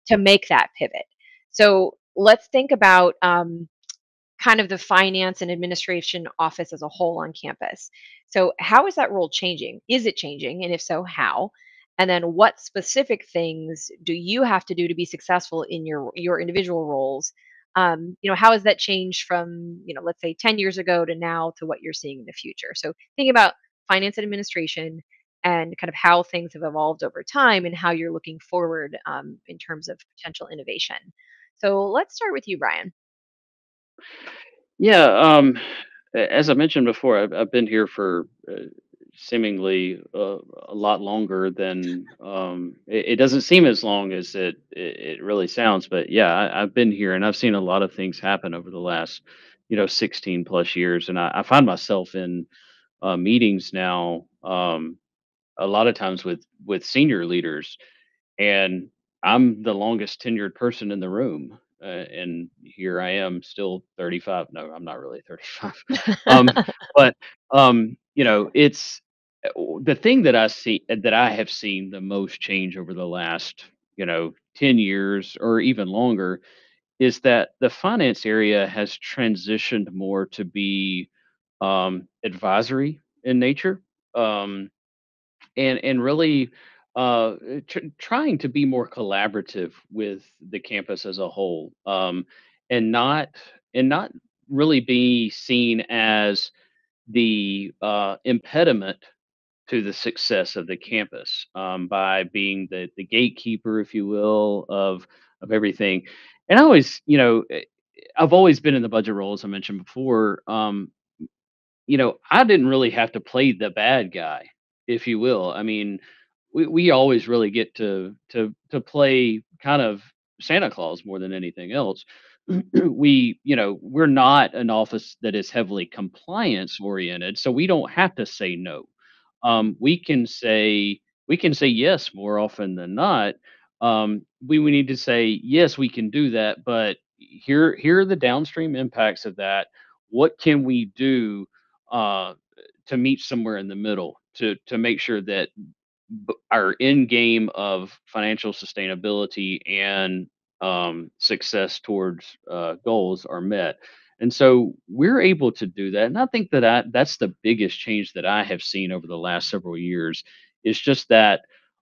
to make that pivot? So let's think about kind of the finance and administration office as a whole on campus. So, how is that role changing? Is it changing? And if so, how? And then, what specific things do you have to do to be successful in your individual roles? How has that changed from let's say 10 years ago to now to what you're seeing in the future? So, thinking about finance and administration and kind of how things have evolved over time and how you're looking forward in terms of potential innovation. So, let's start with you, Brian. Yeah, as I mentioned before, I've been here for seemingly a lot longer than it doesn't seem as long as it really sounds. But yeah, I've been here and I've seen a lot of things happen over the last 16 plus years, and I find myself in meetings now a lot of times with senior leaders, and I'm the longest tenured person in the room. And here I am still 35. No, I'm not really 35. um, but it's the thing that I have seen the most change over the last 10 years or even longer is that the finance area has transitioned more to be advisory in nature. Um, and really trying to be more collaborative with the campus as a whole, and not really be seen as the impediment to the success of the campus, by being the gatekeeper, if you will, of everything. And I've always been in the budget role, as I mentioned before. I didn't really have to play the bad guy, if you will. I mean, we always really get to play kind of Santa Claus more than anything else. We're not an office that is heavily compliance oriented, so we don't have to say no. We can say yes more often than not. We need to say yes, we can do that, but here are the downstream impacts of that. What can we do uh, to meet somewhere in the middle to make sure that our end game of financial sustainability and success towards goals are met. And so we're able to do that. And I think that's the biggest change that I have seen over the last several years is just that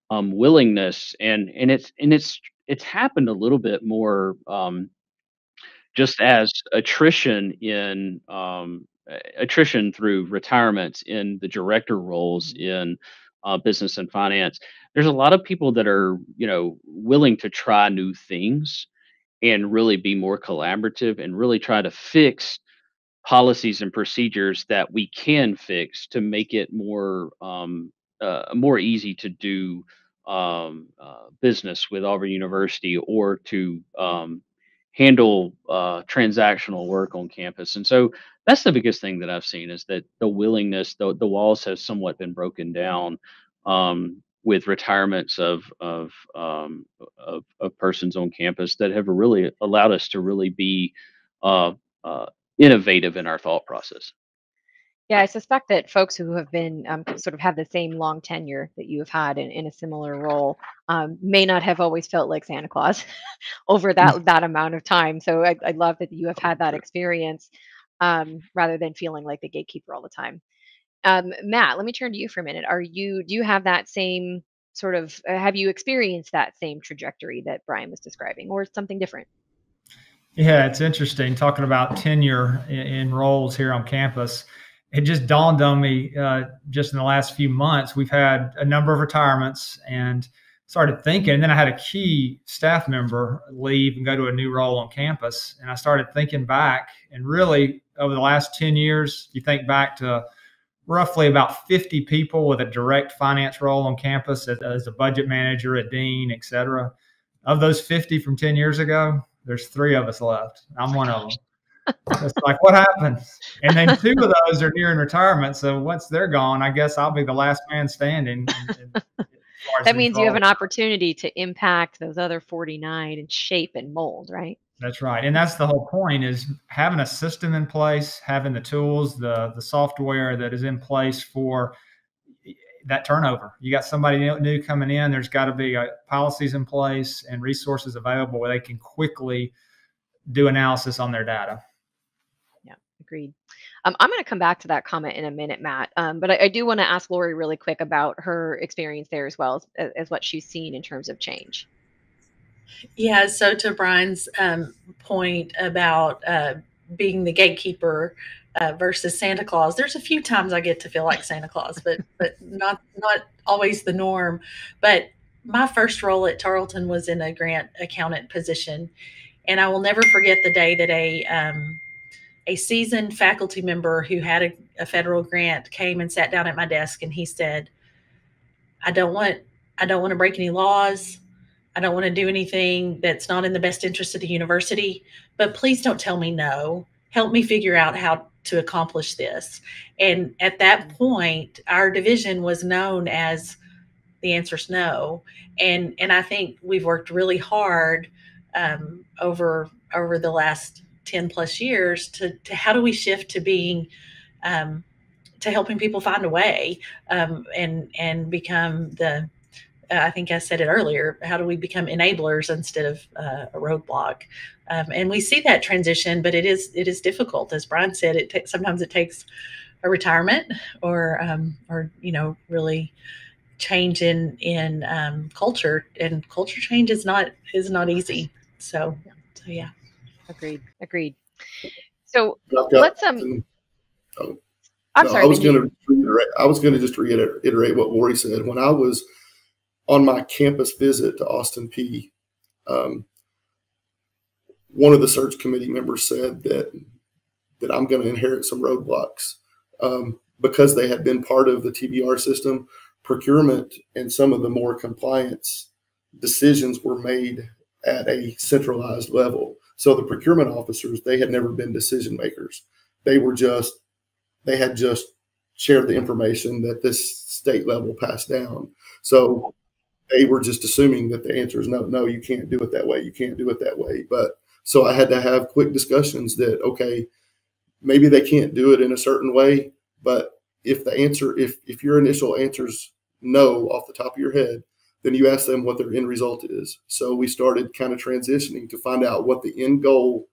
willingness, and it's happened a little bit more just as attrition through retirements in the director roles in business and finance. There's a lot of people that are willing to try new things and really be more collaborative and really try to fix policies and procedures that we can fix to make it more easy to do business with Auburn University, or to handle transactional work on campus. And so that's the biggest thing that I've seen is that the willingness, the walls have somewhat been broken down with retirements of persons on campus that have really allowed us to really be uh, uh, innovative in our thought process. Yeah, I suspect that folks who have been sort of have the same long tenure that you have had in a similar role may not have always felt like Santa Claus over that amount of time. So I love that you have had that experience rather than feeling like the gatekeeper all the time. Matt, let me turn to you for a minute. Do you have that same sort of have you experienced that same trajectory that Brian was describing, or something different? Yeah, it's interesting talking about tenure in roles here on campus. It just dawned on me just in the last few months, we've had a number of retirements, and started thinking, and then I had a key staff member leave and go to a new role on campus. And I started thinking back, and really over the last 10 years, you think back to roughly about 50 people with a direct finance role on campus as a budget manager, a dean, et cetera. Of those 50 from 10 years ago, there's 3 of us left. I'm one of them. It's like, what happened? And then 2 of those are nearing retirement. So once they're gone, I guess I'll be the last man standing as far as That these means you have roles. an opportunity to impact those other 49 and shape and mold, right? That's right. And that's the whole point, is having a system in place, having the tools, the software that is in place for that turnover. You got somebody new coming in, there's got to be policies in place and resources available where they can quickly do analysis on their data. Yeah, agreed. I'm going to come back to that comment in a minute, Matt. But I do want to ask Lori really quick about her experience there as well as what she's seen in terms of change. Yeah, so to Brian's point about being the gatekeeper versus Santa Claus, there's a few times I get to feel like Santa Claus, but not always the norm. But my first role at Tarleton was in a grant accountant position, and I will never forget the day that a seasoned faculty member who had a federal grant came and sat down at my desk, and he said, I don't want to break any laws. I don't want to do anything that's not in the best interest of the university, but please don't tell me no. Help me figure out how to accomplish this. And at that point, our division was known as the answer's no. And I think we've worked really hard over the last 10 plus years to how do we shift to being to helping people find a way and become the I think I said it earlier, how do we become enablers instead of a roadblock? And we see that transition, but it is difficult. As Brian said, sometimes it takes a retirement or really change in culture, and culture change is not easy. So yeah. Agreed. So let's I'm sorry. I was going to just reiterate what Lori said. When I was on my campus visit to Austin P, one of the search committee members said that I'm going to inherit some roadblocks because they had been part of the TBR system. Procurement and some of the more compliance decisions were made at a centralized level. So the procurement officers, they had never been decision makers. They had just shared the information that this state level passed down. So they were just assuming that the answer is no, you can't do it that way. You can't do it that way. But so I had to have quick discussions that, okay, maybe they can't do it in a certain way, but if your initial answer's no off the top of your head, then you ask them what their end result is. So we started kind of transitioning to find out what the end goal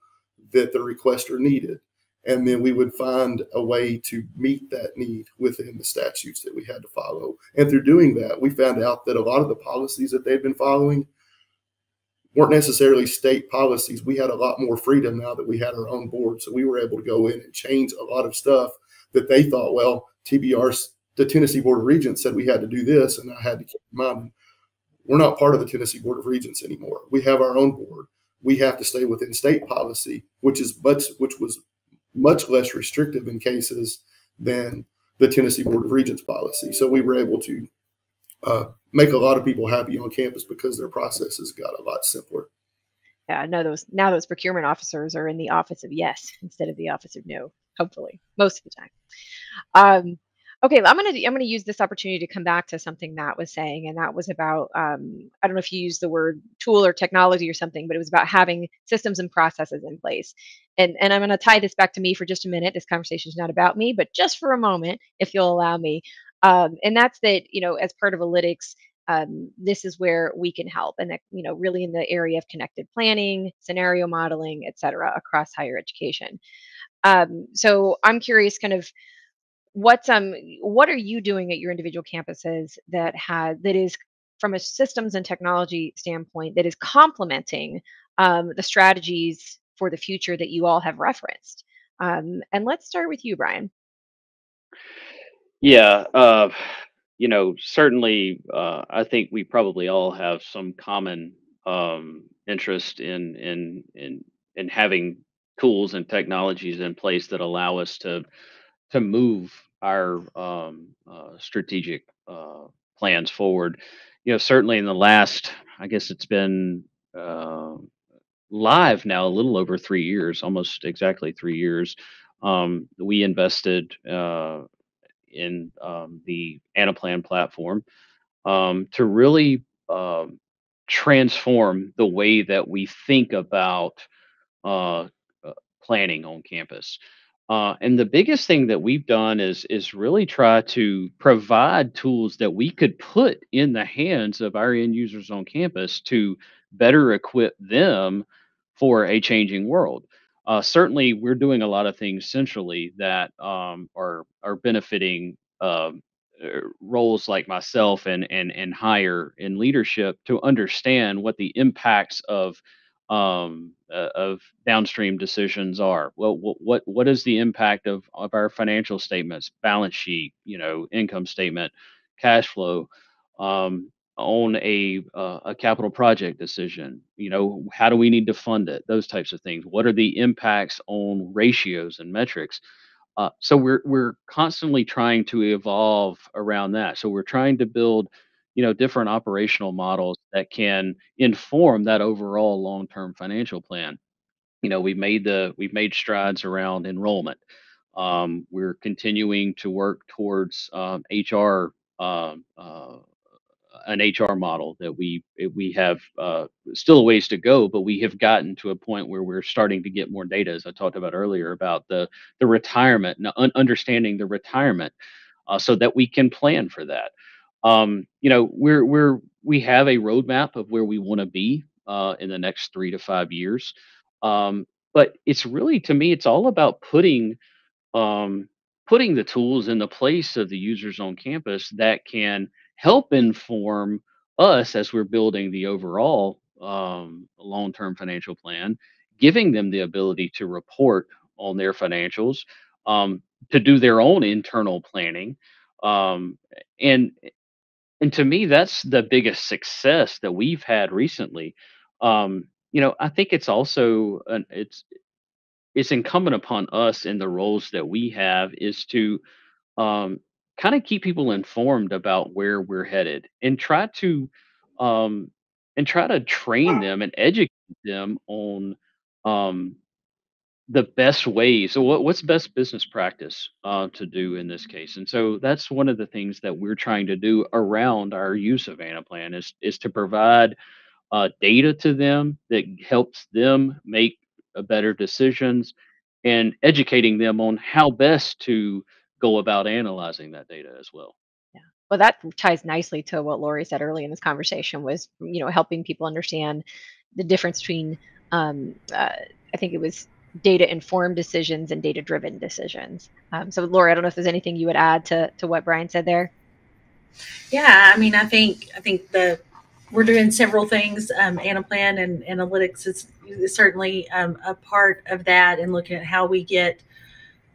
that the requester needed. And then we would find a way to meet that need within the statutes that we had to follow. And through doing that, we found out that a lot of the policies that they've been following weren't necessarily state policies. We had a lot more freedom now that we had our own board. So we were able to go in and change a lot of stuff that they thought, well, the Tennessee Board of Regents said we had to do this, and I had to keep in mind, we're not part of the Tennessee Board of Regents anymore. We have our own board. We have to stay within state policy, which was much less restrictive in cases than the Tennessee Board of Regents policy. So we were able to make a lot of people happy on campus because their processes got a lot simpler. Yeah, now those procurement officers are in the office of yes instead of the office of no, hopefully, most of the time. Okay, I'm gonna use this opportunity to come back to something Matt was saying, and that was about I don't know if you used the word tool or technology or something, but it was about having systems and processes in place. And I'm gonna tie this back to me for just a minute. This conversation is not about me, but just for a moment, if you'll allow me. And that's that, as part of Analytics, this is where we can help, and that, really in the area of connected planning, scenario modeling, et cetera, across higher education. So I'm curious, kind of what are you doing at your individual campuses that is, from a systems and technology standpoint, that is complementing the strategies for the future that you all have referenced? And let's start with you, Brian. Yeah, certainly, I think we probably all have some common interest in having tools and technologies in place that allow us to move our strategic plans forward. Certainly in the last, I guess it's been uh, live now a little over 3 years, almost exactly 3 years. We invested in the Anaplan platform to really transform the way that we think about uh, planning on campus. And the biggest thing that we've done is really try to provide tools that we could put in the hands of our end users on campus to better equip them for a changing world. Certainly, we're doing a lot of things centrally that are benefiting roles like myself and higher in leadership to understand what the impacts of downstream decisions are. Well, what is the impact of our financial statements, balance sheet, income statement, cash flow, on a capital project decision? How do we need to fund it? Those types of things. What are the impacts on ratios and metrics? So we're constantly trying to evolve around that. So we're trying to build, different operational models that can inform that overall long-term financial plan. We've made strides around enrollment. We're continuing to work towards HR. Um, uh, an HR model that we have still a ways to go, but we have gotten to a point where we're starting to get more data, as I talked about earlier, about the retirement and understanding the retirement, so that we can plan for that. We have a roadmap of where we want to be in the next 3 to 5 years, but it's really, to me, it's all about um, putting the tools in the place of the users on campus that can help inform us as we're building the overall long-term financial plan, giving them the ability to report on their financials, to do their own internal planning, um, and and to me, that's the biggest success that we've had recently. I think it's also it's incumbent upon us in the roles that we have is to um, kind of keep people informed about where we're headed um, and try to train them and educate them on um, the best ways. So what's best business practice to do in this case? And so that's one of the things that we're trying to do around our use of Anaplan is to provide data to them that helps them make better decisions and educating them on how best to go about analyzing that data as well. Yeah. Well, that ties nicely to what Lori said early in this conversation was, helping people understand the difference between, I think it was data informed decisions and data driven decisions. So, Lori, I don't know if there's anything you would add to what Brian said there. Yeah, I mean, I think we're doing several things. Anaplan and Analytics is certainly a part of that, and looking at how we get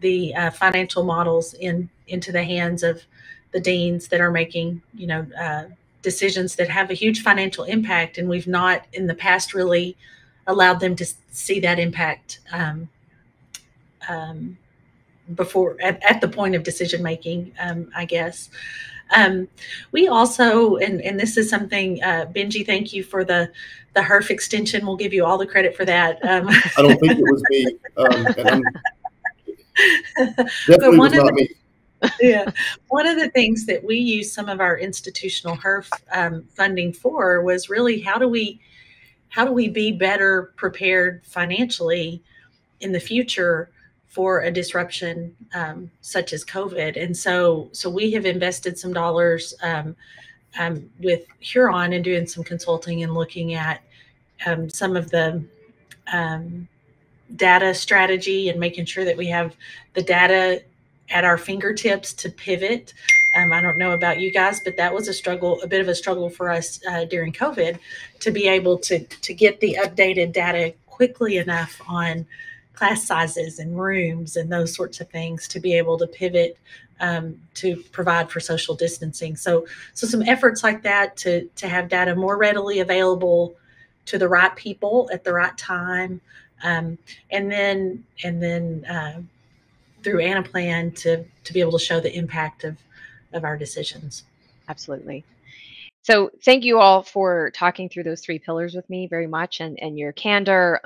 the financial models into the hands of the deans that are making decisions that have a huge financial impact, and we've not in the past really allowed them to see that impact um, before at the point of decision making, I guess. We also, and this is something, Benji, thank you for the HERF extension. We'll give you all the credit for that. I don't think it was me. And definitely was not me. Yeah. One of the things that we use some of our institutional HERF funding for was really how do we be better prepared financially in the future for a disruption such as COVID. And so we have invested some dollars with Huron and doing some consulting and looking at some of the um, data strategy and making sure that we have the data at our fingertips to pivot. I don't know about you guys, but that was a bit of a struggle for us during COVID to be able to get the updated data quickly enough on class sizes and rooms and those sorts of things to be able to pivot to provide for social distancing. So some efforts like that to have data more readily available to the right people at the right time, and then through Anaplan to be able to show the impact of our decisions. Absolutely. So thank you all for talking through those three pillars with me very much, and your candor.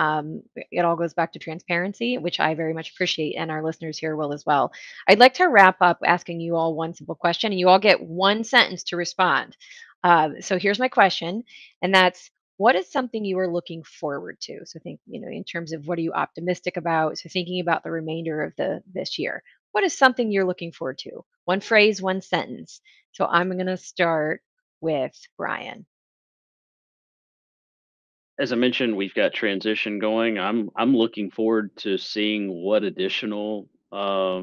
It all goes back to transparency, which I very much appreciate, and our listeners here will as well. I'd like to wrap up asking you all one simple question, and you all get one sentence to respond. So here's my question, and that's, what is something you are looking forward to? So think, in terms of what are you optimistic about? So thinking about the remainder of this year, what is something you're looking forward to? One phrase, one sentence. So I'm going to start with Brian. As I mentioned, we've got transition going. I'm looking forward to seeing what additional uh,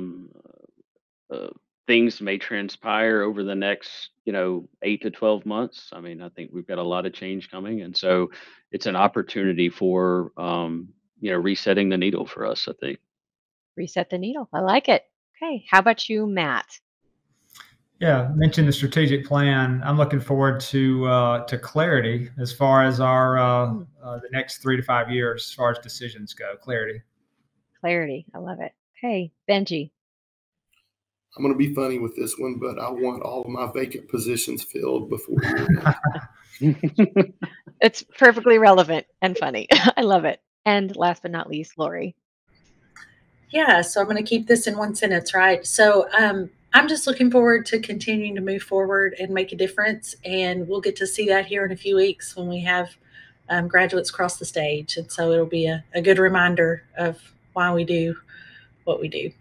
things may transpire over the next 8 to 12 months. I mean, I think we've got a lot of change coming, and so it's an opportunity for resetting the needle for us, I think. Reset the needle. I like it. Okay. How about you, Matt? Yeah, mentioned the strategic plan. I'm looking forward to clarity as far as our the next 3 to 5 years, as far as decisions go. Clarity. Clarity. I love it. Okay, Benji. I'm going to be funny with this one, but I want all of my vacant positions filled before year end. It's perfectly relevant and funny. I love it. And last but not least, Lori. Yeah, so I'm going to keep this in one sentence, right? So I'm just looking forward to continuing to move forward and make a difference. And we'll get to see that here in a few weeks when we have graduates cross the stage. And so it'll be a good reminder of why we do what we do.